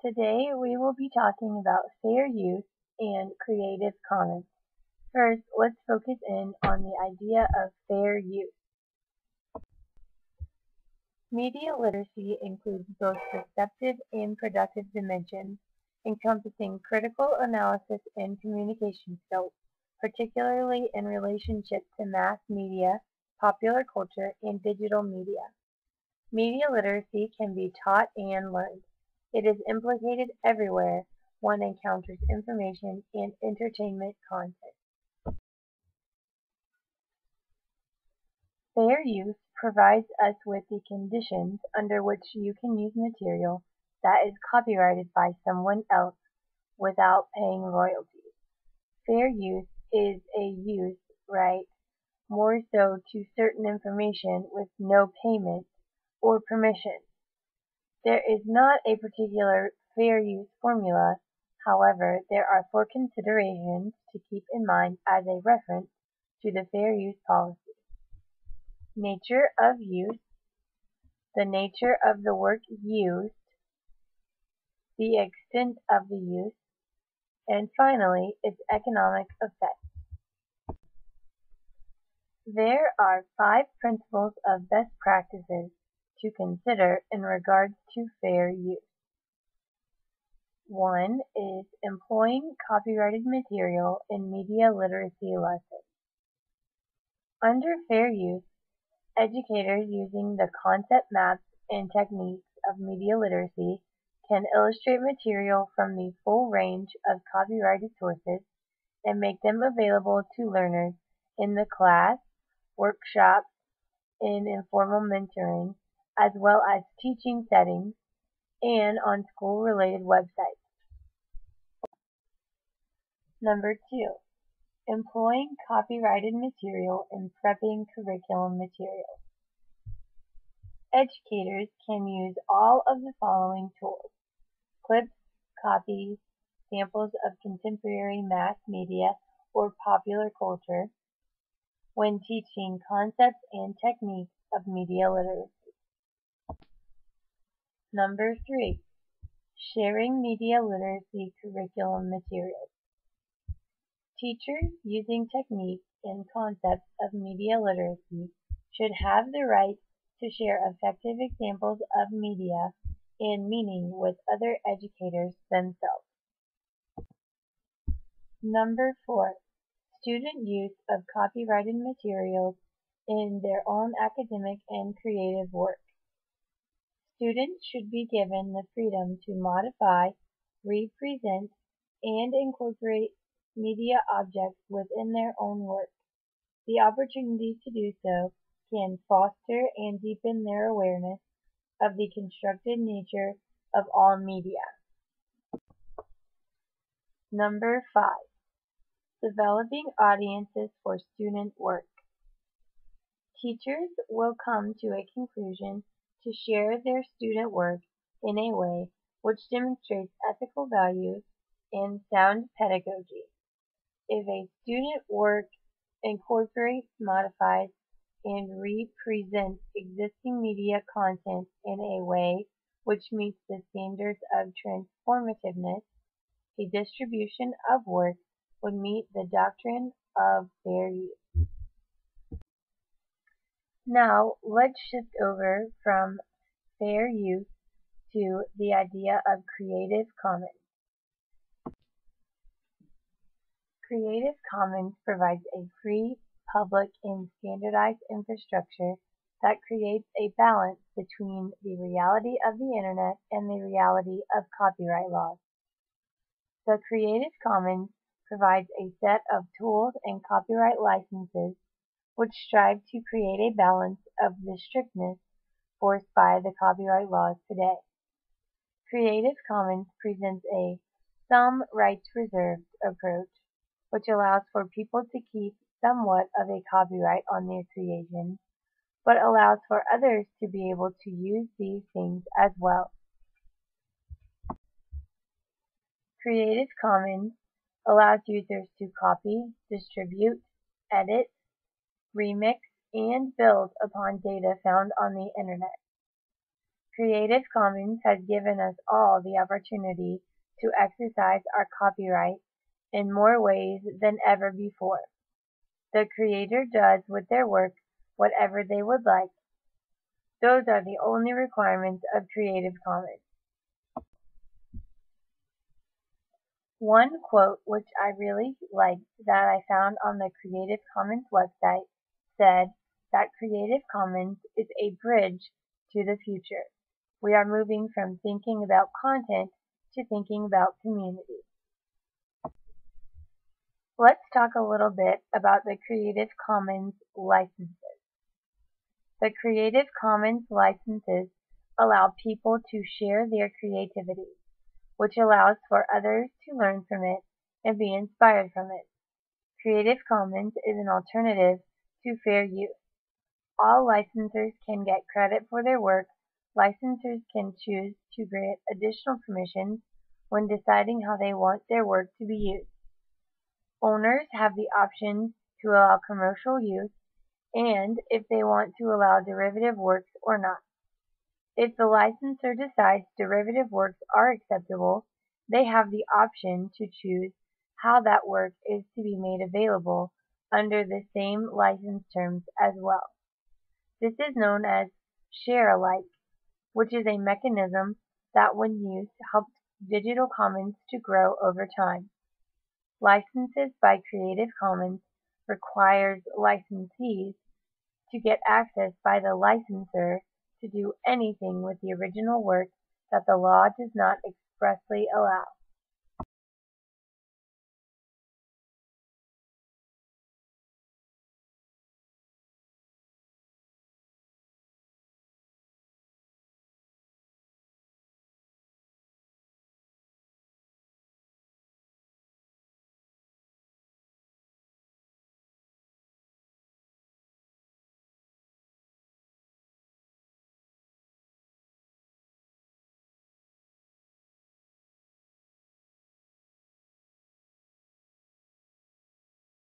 Today we will be talking about fair use and Creative Commons. First, let's focus in on the idea of fair use. Media literacy includes both perceptive and productive dimensions, encompassing critical analysis and communication skills, particularly in relationship to mass media, popular culture, and digital media. Media literacy can be taught and learned. It is implicated everywhere one encounters information and entertainment content. Fair use provides us with the conditions under which you can use material that is copyrighted by someone else without paying royalties. Fair use is a use right more so to certain information with no payment or permission. There is not a particular fair use formula, however, there are four considerations to keep in mind as a reference to the fair use policy. Nature of use, the nature of the work used, the extent of the use, and finally, its economic effect. There are 5 principles of best practices to consider in regards to fair use. 1 is employing copyrighted material in media literacy lessons. Under fair use, educators using the concept maps and techniques of media literacy can illustrate material from the full range of copyrighted sources and make them available to learners in the class, workshops, in informal mentoring, as well as teaching settings, and on school-related websites. Number 2. Employing copyrighted material in prepping curriculum materials. Educators can use all of the following tools: clips, copies, samples of contemporary mass media or popular culture, when teaching concepts and techniques of media literacy. Number 3. Sharing media literacy curriculum materials. Teachers using techniques and concepts of media literacy should have the right to share effective examples of media and meaning with other educators themselves. Number 4. Student use of copyrighted materials in their own academic and creative work. Students should be given the freedom to modify, represent, and incorporate media objects within their own work. The opportunity to do so can foster and deepen their awareness of the constructed nature of all media. Number 5. Developing audiences for student work. Teachers will come to a conclusion to share their student work in a way which demonstrates ethical values and sound pedagogy. If a student work incorporates, modifies, and represents existing media content in a way which meets the standards of transformativeness, the distribution of work would meet the doctrine of fair use. Now, let's shift over from fair use to the idea of Creative Commons. Creative Commons provides a free, public, and standardized infrastructure that creates a balance between the reality of the Internet and the reality of copyright laws. The Creative Commons provides a set of tools and copyright licenses which strive to create a balance of the strictness forced by the copyright laws today. Creative Commons presents a some rights reserved approach, which allows for people to keep somewhat of a copyright on their creations, but allows for others to be able to use these things as well. Creative Commons allows users to copy, distribute, edit, remix, and build upon data found on the Internet. Creative Commons has given us all the opportunity to exercise our copyright in more ways than ever before. The creator does with their work whatever they would like. Those are the only requirements of Creative Commons. One quote which I really liked that I found on the Creative Commons website said that Creative Commons is a bridge to the future. We are moving from thinking about content to thinking about community. Let's talk a little bit about the Creative Commons licenses. The Creative Commons licenses allow people to share their creativity, which allows for others to learn from it and be inspired from it. Creative Commons is an alternative to fair use. All licensors can get credit for their work. Licensors can choose to grant additional permissions when deciding how they want their work to be used. Owners have the option to allow commercial use and if they want to allow derivative works or not. If the licensor decides derivative works are acceptable, they have the option to choose how that work is to be made available under the same license terms as well. This is known as share-alike, which is a mechanism that when used helps digital commons to grow over time. Licenses by Creative Commons requires licensees to get access by the licensor to do anything with the original work that the law does not expressly allow.